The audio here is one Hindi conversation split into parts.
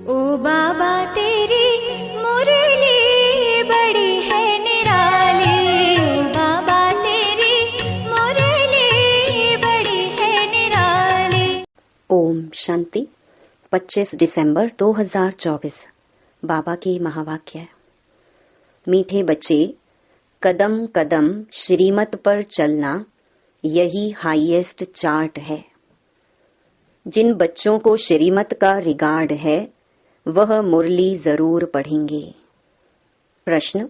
ओ बाबा तेरी मुरली बड़ी है निराली, ओ बाबा तेरी मुरली बड़ी है निराली। ओम शांति। 25 दिसंबर 2024। बाबा के महावाक्य। मीठे बच्चे, कदम कदम श्रीमत पर चलना यही हाईएस्ट चार्ट है। जिन बच्चों को श्रीमत का रिगार्ड है वह मुरली जरूर पढ़ेंगे। प्रश्न: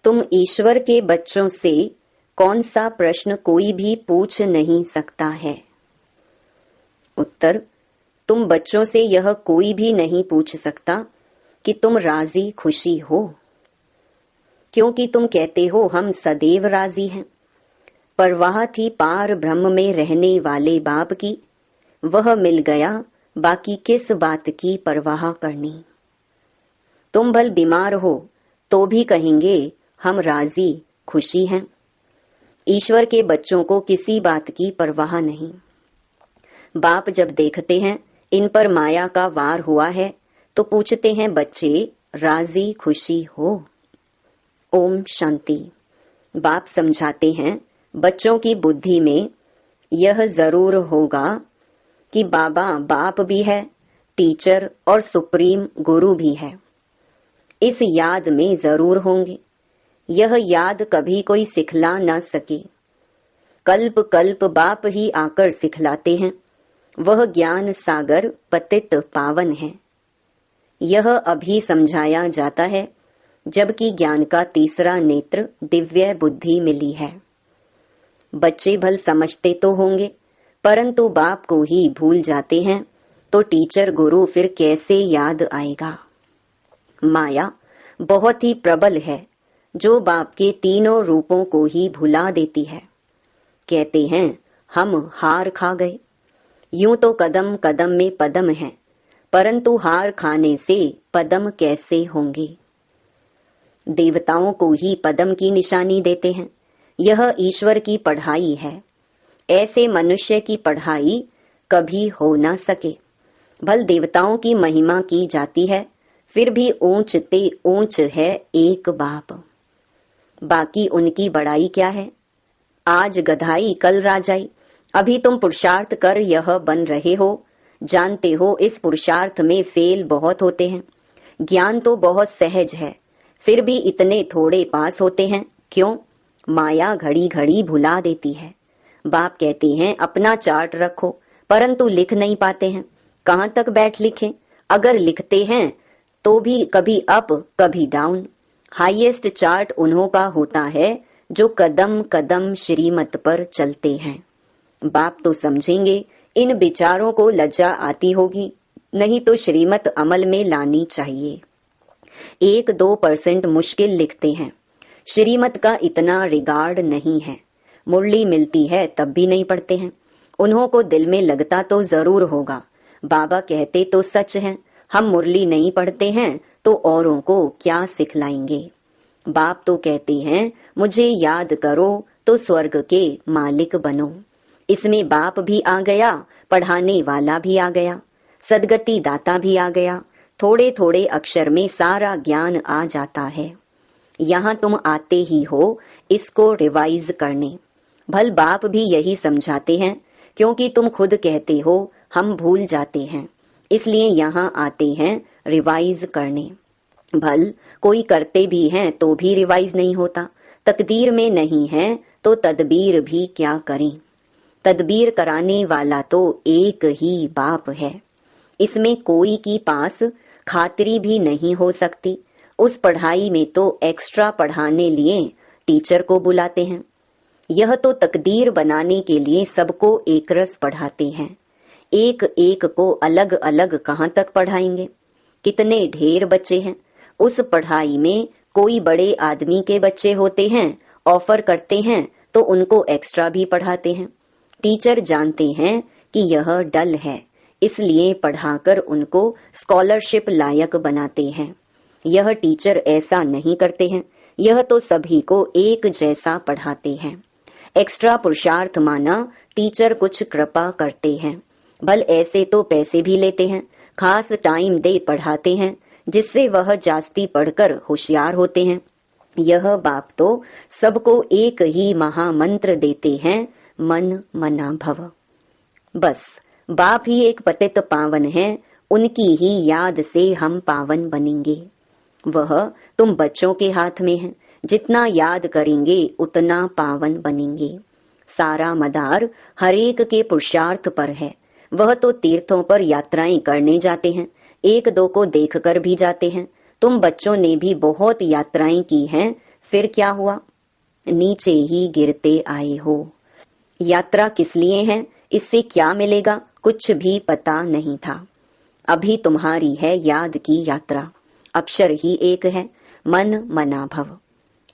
तुम ईश्वर के बच्चों से कौन सा प्रश्न कोई भी पूछ नहीं सकता है? उत्तर: तुम बच्चों से यह कोई भी नहीं पूछ सकता कि तुम राजी खुशी हो, क्योंकि तुम कहते हो हम सदैव राजी हैं। परवाह थी पार ब्रह्म में रहने वाले बाप की, वह मिल गया, बाकी किस बात की परवाह करनी। तुम भल बीमार हो तो भी कहेंगे हम राजी खुशी हैं। ईश्वर के बच्चों को किसी बात की परवाह नहीं। बाप जब देखते हैं इन पर माया का वार हुआ है तो पूछते हैं बच्चे राजी खुशी हो? ओम शांति। बाप समझाते हैं बच्चों की बुद्धि में यह जरूर होगा कि बाबा बाप भी है, टीचर और सुप्रीम गुरु भी है। इस याद में जरूर होंगे। यह याद कभी कोई सिखला न सके। कल्प कल्प बाप ही आकर सिखलाते हैं। वह ज्ञान सागर पतित पावन है। यह अभी समझाया जाता है जबकि ज्ञान का तीसरा नेत्र दिव्य बुद्धि मिली है। बच्चे भल समझते तो होंगे परंतु बाप को ही भूल जाते हैं तो टीचर गुरु फिर कैसे याद आएगा। माया बहुत ही प्रबल है जो बाप के तीनों रूपों को ही भुला देती है। कहते हैं हम हार खा गए। यूं तो कदम कदम में पदम है, परंतु हार खाने से पदम कैसे होंगे। देवताओं को ही पदम की निशानी देते हैं। यह ईश्वर की पढ़ाई है। ऐसे मनुष्य की पढ़ाई कभी हो ना सके। भल देवताओं की महिमा की जाती है, फिर भी ऊंच ते ऊंच है एक बाप। बाकी उनकी बड़ाई क्या है? आज गधाई कल राजाई। अभी तुम पुरुषार्थ कर यह बन रहे हो। जानते हो इस पुरुषार्थ में फेल बहुत होते हैं। ज्ञान तो बहुत सहज है, फिर भी इतने थोड़े पास होते हैं। क्यों? माया घड़ी घड़ी भुला देती है। बाप कहते हैं अपना चार्ट रखो, परंतु लिख नहीं पाते हैं। कहाँ तक बैठ लिखें? अगर लिखते हैं तो भी कभी अप कभी डाउन। हाईएस्ट चार्ट उन्हों का होता है जो कदम कदम श्रीमत पर चलते हैं। बाप तो समझेंगे इन विचारों को लज्जा आती होगी, नहीं तो श्रीमत अमल में लानी चाहिए। 1-2% मुश्किल लिखते हैं। श्रीमत का इतना रिगार्ड नहीं है। मुरली मिलती है तब भी नहीं पढ़ते हैं। उन्हों को दिल में लगता तो जरूर होगा। बाबा कहते तो सच है, हम मुरली नहीं पढ़ते हैं तो औरों को क्या सिखलाएंगे। बाप तो कहते हैं मुझे याद करो तो स्वर्ग के मालिक बनो। इसमें बाप भी आ गया, पढ़ाने वाला भी आ गया, सदगति दाता भी आ गया। थोड़े थोड़े अक्षर में सारा ज्ञान आ जाता है। यहाँ तुम आते ही हो इसको रिवाइज करने। भल बाप भी यही समझाते हैं, क्योंकि तुम खुद कहते हो हम भूल जाते हैं, इसलिए यहाँ आते हैं रिवाइज करने। भल कोई करते भी हैं तो भी रिवाइज नहीं होता। तकदीर में नहीं है तो तदबीर भी क्या करें। तदबीर कराने वाला तो एक ही बाप है। इसमें कोई की पास खातिरी भी नहीं हो सकती। उस पढ़ाई में तो एक्स्ट्रा पढ़ाने लिए टीचर को बुलाते हैं। यह तो तकदीर बनाने के लिए सबको एक रस पढ़ाते हैं। एक एक को अलग अलग कहाँ तक पढ़ाएंगे। कितने ढेर बच्चे हैं। उस पढ़ाई में कोई बड़े आदमी के बच्चे होते हैं, ऑफर करते हैं तो उनको एक्स्ट्रा भी पढ़ाते हैं। टीचर जानते हैं कि यह डल है, इसलिए पढ़ाकर उनको स्कॉलरशिप लायक बनाते हैं। यह टीचर ऐसा नहीं करते हैं। यह तो सभी को एक जैसा पढ़ाते हैं। एक्स्ट्रा पुरुषार्थ माना टीचर कुछ कृपा करते हैं। भल ऐसे तो पैसे भी लेते हैं, खास टाइम दे पढ़ाते हैं जिससे वह जास्ती पढ़कर होशियार होते हैं। यह बाप तो सबको एक ही महामंत्र देते हैं, मन मना भव। बस बाप ही एक पतित पावन है, उनकी ही याद से हम पावन बनेंगे। वह तुम बच्चों के हाथ में है, जितना याद करेंगे उतना पावन बनेंगे। सारा मदार हरेक के पुरुषार्थ पर है। वह तो तीर्थों पर यात्राएं करने जाते हैं, एक दो को देखकर भी जाते हैं। तुम बच्चों ने भी बहुत यात्राएं की हैं, फिर क्या हुआ? नीचे ही गिरते आए हो। यात्रा किस लिए है, इससे क्या मिलेगा, कुछ भी पता नहीं था। अभी तुम्हारी है याद की यात्रा। अक्षर ही एक है, मन मना भव।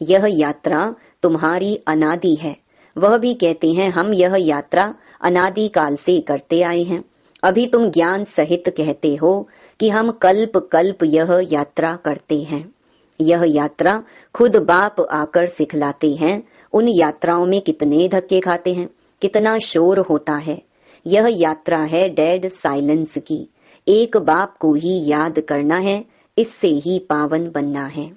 यह यात्रा तुम्हारी अनादि है। वह भी कहते हैं हम यह यात्रा अनादि काल से करते आए हैं। अभी तुम ज्ञान सहित कहते हो कि हम कल्प कल्प यह यात्रा करते हैं। यह यात्रा खुद बाप आकर सिखलाते हैं। उन यात्राओं में कितने धक्के खाते हैं, कितना शोर होता है। यह यात्रा है डेड साइलेंस की। एक बाप को ही याद करना है, इससे ही पावन बनना है।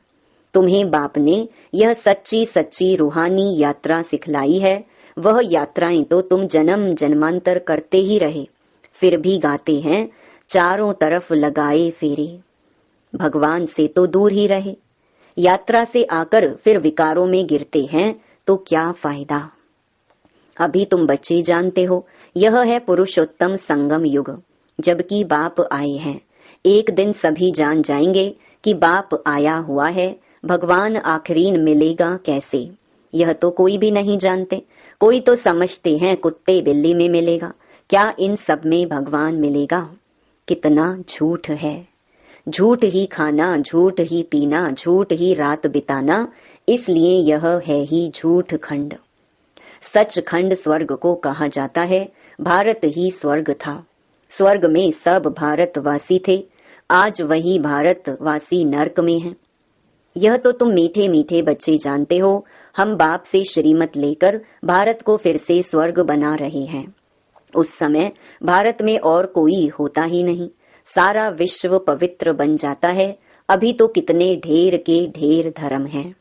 तुम्हें बाप ने यह सच्ची सच्ची रूहानी यात्रा सिखलाई है। वह यात्राएं तो तुम जन्म जन्मांतर करते ही रहे, फिर भी गाते हैं चारों तरफ लगाए फेरे। भगवान से तो दूर ही रहे। यात्रा से आकर फिर विकारों में गिरते हैं तो क्या फायदा। अभी तुम बच्चे जानते हो यह है पुरुषोत्तम संगम युग, जबकि बाप आए हैं। एक दिन सभी जान जाएंगे कि बाप आया हुआ है। भगवान आखिरीन मिलेगा कैसे, यह तो कोई भी नहीं जानते। कोई तो समझते हैं कुत्ते बिल्ली में मिलेगा, क्या इन सब में भगवान मिलेगा? कितना झूठ है। झूठ ही खाना, झूठ ही पीना, झूठ ही रात बिताना, इसलिए यह है ही झूठ खंड। सच खंड स्वर्ग को कहा जाता है। भारत ही स्वर्ग था। स्वर्ग में सब भारतवासी थे, आज वही भारतवासी नर्क में है। यह तो तुम मीठे मीठे बच्चे जानते हो। हम बाप से श्रीमत लेकर भारत को फिर से स्वर्ग बना रहे हैं। उस समय भारत में और कोई होता ही नहीं, सारा विश्व पवित्र बन जाता है। अभी तो कितने ढेर के ढेर धर्म हैं।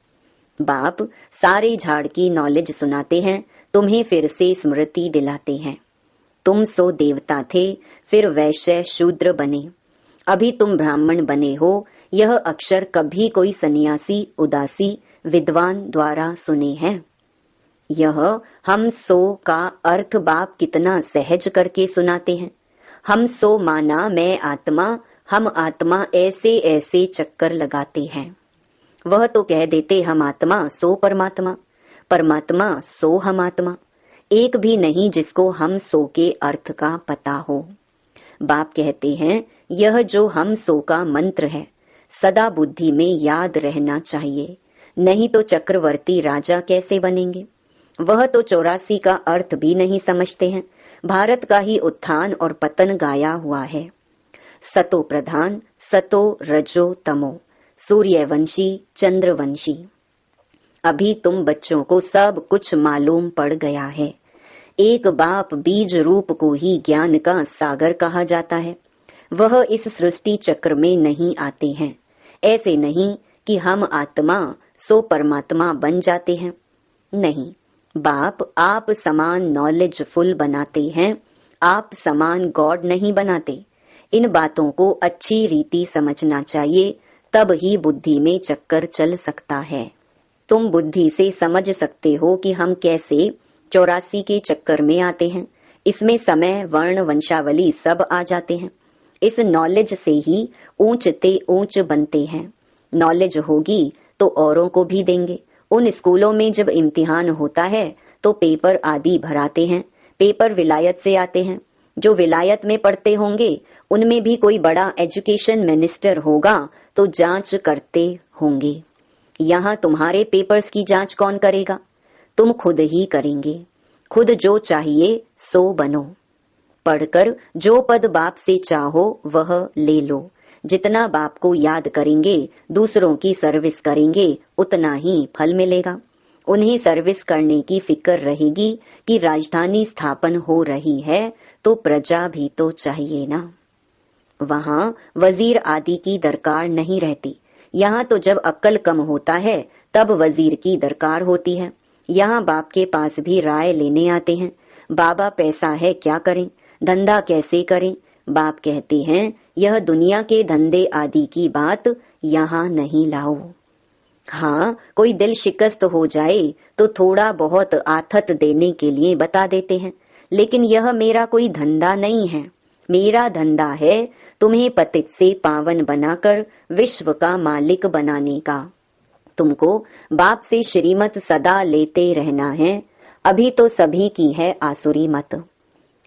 बाप सारे झाड़ की नॉलेज सुनाते हैं, तुम्हें फिर से स्मृति दिलाते हैं। तुम सो देवता थे, फिर वैश्य शूद्र बने, अभी तुम ब्राह्मण बने हो। यह अक्षर कभी कोई सन्यासी उदासी विद्वान द्वारा सुने हैं? यह हम सो का अर्थ बाप कितना सहज करके सुनाते हैं। हम सो माना मैं आत्मा, हम आत्मा, ऐसे ऐसे चक्कर लगाते हैं। वह तो कह देते हम आत्मा सो परमात्मा, परमात्मा सो हम आत्मा। एक भी नहीं जिसको हम सो के अर्थ का पता हो। बाप कहते हैं यह जो हम सो का मंत्र है सदा बुद्धि में याद रहना चाहिए, नहीं तो चक्रवर्ती राजा कैसे बनेंगे। वह तो 84 का अर्थ भी नहीं समझते हैं। भारत का ही उत्थान और पतन गाया हुआ है। सतो प्रधान, सतो रजो तमो, सूर्यवंशी चंद्रवंशी। अभी तुम बच्चों को सब कुछ मालूम पड़ गया है। एक बाप बीज रूप को ही ज्ञान का सागर कहा जाता है। वह इस सृष्टि चक्र में नहीं आते हैं। ऐसे नहीं कि हम आत्मा सो परमात्मा बन जाते हैं, नहीं। बाप आप समान नॉलेज फुल बनाते हैं, आप समान गॉड नहीं बनाते। इन बातों को अच्छी रीति समझना चाहिए, तब ही बुद्धि में चक्कर चल सकता है। तुम बुद्धि से समझ सकते हो कि हम कैसे 84 के चक्कर में आते हैं। इसमें समय वर्ण वंशावली सब आ जाते हैं। इस नॉलेज से ही ऊंचते ऊंच बनते हैं। नॉलेज होगी तो औरों को भी देंगे। उन स्कूलों में जब इम्तिहान होता है तो पेपर आदि भराते हैं। पेपर विलायत से आते हैं। जो विलायत में पढ़ते होंगे उनमें भी कोई बड़ा एजुकेशन मिनिस्टर होगा तो जांच करते होंगे। यहाँ तुम्हारे पेपर्स की जांच कौन करेगा? तुम खुद ही करेंगे। खुद जो चाहिए सो बनो। पढ़कर जो पद बाप से चाहो वह ले लो। जितना बाप को याद करेंगे, दूसरों की सर्विस करेंगे, उतना ही फल मिलेगा। उन्हें सर्विस करने की फिक्र रहेगी कि राजधानी स्थापन हो रही है तो प्रजा भी तो चाहिए ना। वहाँ वजीर आदि की दरकार नहीं रहती। यहाँ तो जब अक्ल कम होता है तब वजीर की दरकार होती है। यहाँ बाप के पास भी राय लेने आते हैं। बाबा पैसा है क्या करें, धंधा कैसे करें। बाप कहते हैं यह दुनिया के धंधे आदि की बात यहाँ नहीं लाओ। हाँ, कोई दिल शिकस्त हो जाए तो थोड़ा बहुत आथत देने के लिए बता देते हैं, लेकिन यह मेरा कोई धंधा नहीं है। मेरा धंधा है तुम्हें पतित से पावन बनाकर विश्व का मालिक बनाने का। तुमको बाप से श्रीमत सदा लेते रहना है। अभी तो सभी की है आसुरी मत।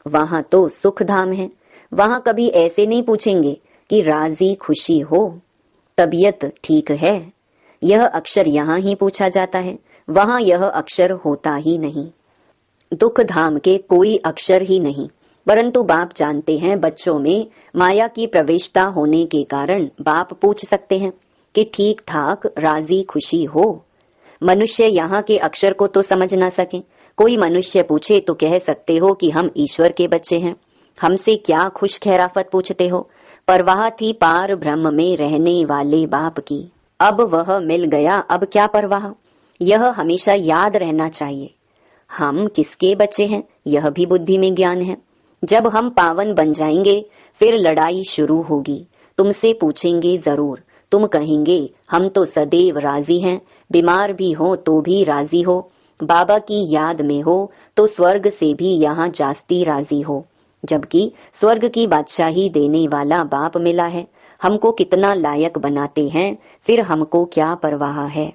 वहाँ तो सुख धाम है। वहाँ कभी ऐसे नहीं पूछेंगे कि राजी खुशी हो, तबीयत ठीक है। यह अक्षर यहाँ ही पूछा जाता है, वहाँ यह अक्षर होता ही नहीं। दुख धाम के कोई अक्षर ही नहीं। परंतु बाप जानते हैं बच्चों में माया की प्रवेशता होने के कारण बाप पूछ सकते हैं कि ठीक ठाक राजी खुशी हो। मनुष्य यहाँ के अक्षर को तो समझ ना सके। कोई मनुष्य पूछे तो कह सकते हो कि हम ईश्वर के बच्चे हैं, हमसे क्या खुश खैराफत पूछते हो। परवाह थी पार ब्रह्म में रहने वाले बाप की, अब वह मिल गया, अब क्या परवाह। यह हमेशा याद रहना चाहिए। हम किसके बच्चे हैं यह भी बुद्धि में ज्ञान है। जब हम पावन बन जाएंगे फिर लड़ाई शुरू होगी। तुमसे पूछेंगे जरूर, तुम कहेंगे हम तो सदैव राजी हैं, बीमार भी हो तो भी राजी हो, बाबा की याद में हो तो स्वर्ग से भी यहाँ जास्ती राजी हो, जबकि स्वर्ग की बादशाही देने वाला बाप मिला है। हमको कितना लायक बनाते हैं, फिर हमको क्या परवाह है।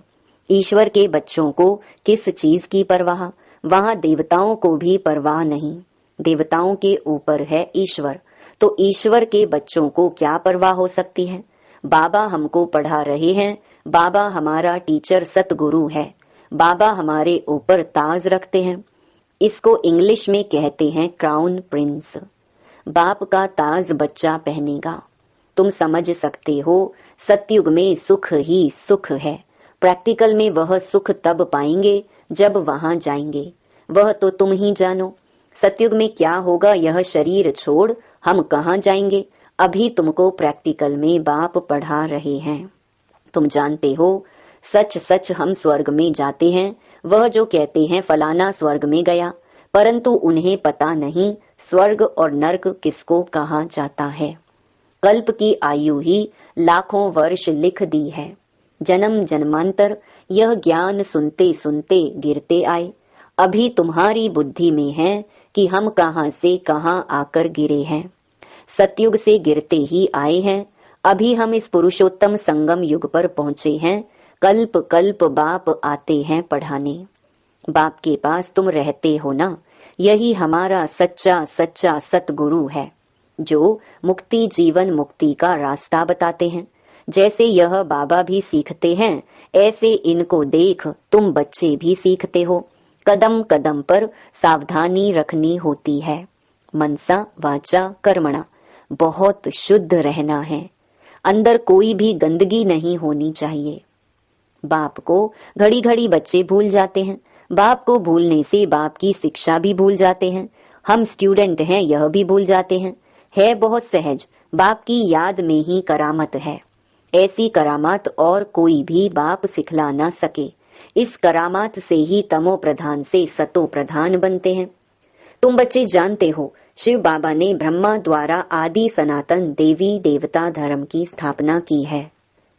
ईश्वर के बच्चों को किस चीज की परवाह। वहाँ देवताओं को भी परवाह नहीं। देवताओं के ऊपर है ईश्वर, तो ईश्वर के बच्चों को क्या परवाह हो सकती है। बाबा हमको पढ़ा रहे हैं, बाबा हमारा टीचर सतगुरु है, बाबा हमारे ऊपर ताज रखते हैं। इसको इंग्लिश में कहते हैं क्राउन प्रिंस। बाप का ताज बच्चा पहनेगा। तुम समझ सकते हो सतयुग में सुख ही सुख है। प्रैक्टिकल में वह सुख तब पाएंगे जब वहां जाएंगे, वह तो तुम ही जानो। सतयुग में क्या होगा यह शरीर छोड़ हम कहाँ जाएंगे, अभी तुमको प्रैक्टिकल में बाप पढ़ा रहे हैं। तुम जानते हो सच सच हम स्वर्ग में जाते हैं। वह जो कहते हैं फलाना स्वर्ग में गया, परंतु उन्हें पता नहीं स्वर्ग और नर्क किसको कहा जाता है। कल्प की आयु ही लाखों वर्ष लिख दी है। जन्म जन्मांतर यह ज्ञान सुनते सुनते गिरते आए। अभी तुम्हारी बुद्धि में है कि हम कहाँ से कहाँ आकर गिरे हैं। सतयुग से गिरते ही आए हैं। अभी हम इस पुरुषोत्तम संगम युग पर पहुँचे हैं। कल्प कल्प बाप आते हैं पढ़ाने। बाप के पास तुम रहते हो ना, यही हमारा सच्चा सच्चा सतगुरु है, जो मुक्ति जीवन मुक्ति का रास्ता बताते हैं। जैसे यह बाबा भी सीखते हैं, ऐसे इनको देख तुम बच्चे भी सीखते हो। कदम कदम पर सावधानी रखनी होती है। मनसा वाचा कर्मणा, बहुत शुद्ध रहना है। अंदर कोई भी गंदगी नहीं होनी चाहिए। बाप को घड़ी घड़ी बच्चे भूल जाते हैं। बाप को भूलने से बाप की शिक्षा भी भूल जाते हैं। हम स्टूडेंट हैं यह भी भूल जाते हैं। है बहुत सहज, बाप की याद में ही करामत है। ऐसी करामात और कोई भी बाप सिखला ना सके। इस करामात से ही तमो प्रधान से सतो प्रधान बनते हैं। तुम बच्चे जानते हो शिव बाबा ने ब्रह्मा द्वारा आदि सनातन देवी देवता धर्म की स्थापना की है।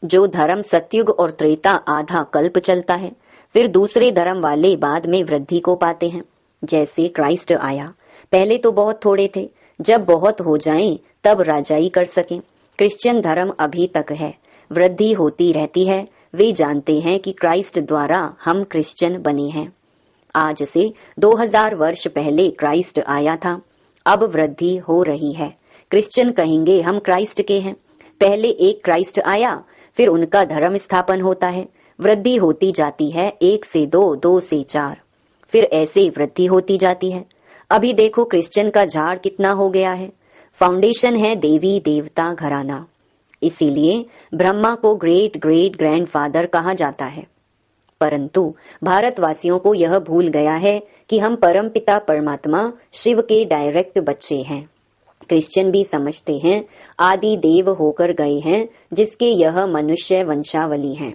जो धर्म सतयुग और त्रेता आधा कल्प चलता है, फिर दूसरे धर्म वाले बाद में वृद्धि को पाते हैं। जैसे क्राइस्ट आया, पहले तो बहुत थोड़े थे, जब बहुत हो जाएं तब राजाई कर सकें। क्रिश्चियन धर्म अभी तक है, वृद्धि होती रहती है। वे जानते हैं कि क्राइस्ट द्वारा हम क्रिश्चियन बने हैं। आज से 2000 वर्ष पहले क्राइस्ट आया था, अब वृद्धि हो रही है। क्रिश्चियन कहेंगे हम क्राइस्ट के हैं। पहले एक क्राइस्ट आया, फिर उनका धर्म स्थापन होता है, वृद्धि होती जाती है 1 से 2, 2 से 4, फिर ऐसे वृद्धि होती जाती है। अभी देखो क्रिश्चियन का झाड़ कितना हो गया है। फाउंडेशन है देवी देवता घराना, इसीलिए ब्रह्मा को ग्रेट ग्रेट ग्रैंडफादर कहा जाता है। परंतु भारतवासियों को यह भूल गया है कि हम परमपिता परमात्मा शिव के डायरेक्ट बच्चे हैं। क्रिश्चियन भी समझते हैं आदि देव होकर गए हैं जिसके यह मनुष्य वंशावली हैं।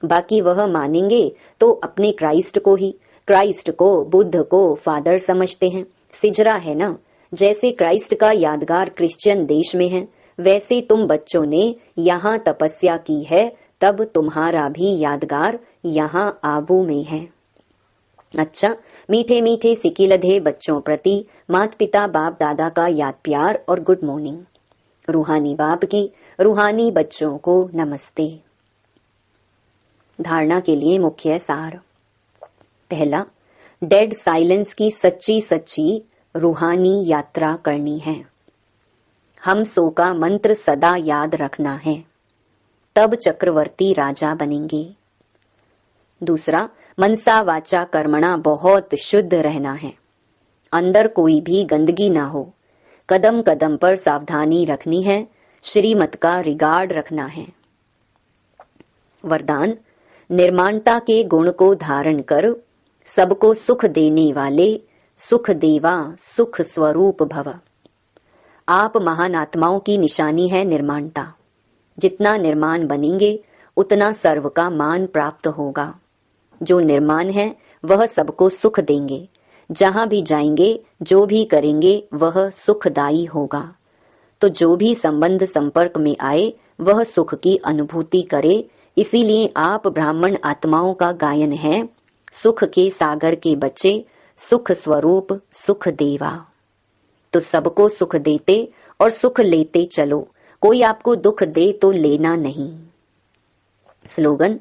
बाकी वह मानेंगे तो अपने क्राइस्ट को ही, क्राइस्ट को, बुद्ध को फादर समझते हैं। सिजरा है ना, जैसे क्राइस्ट का यादगार क्रिश्चियन देश में है, वैसे तुम बच्चों ने यहाँ तपस्या की है, तब तुम्हारा भी यादगार यहाँ आबू में है। अच्छा, मीठे मीठे सिकिलधे बच्चों प्रति माता पिता बाप दादा का याद प्यार और गुड मॉर्निंग। रूहानी बाप की रूहानी बच्चों को नमस्ते। धारणा के लिए मुख्य सार। पहला, डेड साइलेंस की सच्ची सच्ची रूहानी यात्रा करनी है। हम सो का मंत्र सदा याद रखना है, तब चक्रवर्ती राजा बनेंगे। दूसरा, मनसा वाचा कर्मणा बहुत शुद्ध रहना है, अंदर कोई भी गंदगी ना हो। कदम कदम पर सावधानी रखनी है, श्रीमत का रिगार्ड रखना है। वरदान, निर्माणता के गुण को धारण कर सबको सुख देने वाले सुख देवा सुख स्वरूप भव। आप महान आत्माओं की निशानी है निर्माणता। जितना निर्माण बनेंगे उतना सर्व का मान प्राप्त होगा। जो निर्माण है वह सबको सुख देंगे। जहां भी जाएंगे जो भी करेंगे वह सुखदायी होगा। तो जो भी संबंध संपर्क में आए वह सुख की अनुभूति करे। इसीलिए आप ब्राह्मण आत्माओं का गायन है, सुख के सागर के बच्चे सुख स्वरूप सुख देवा। तो सबको सुख देते और सुख लेते चलो, कोई आपको दुख दे तो लेना नहीं। स्लोगन,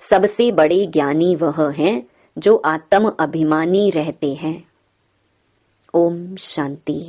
सबसे बड़े ज्ञानी वह हैं जो आत्म अभिमानी रहते हैं। ओम शांति।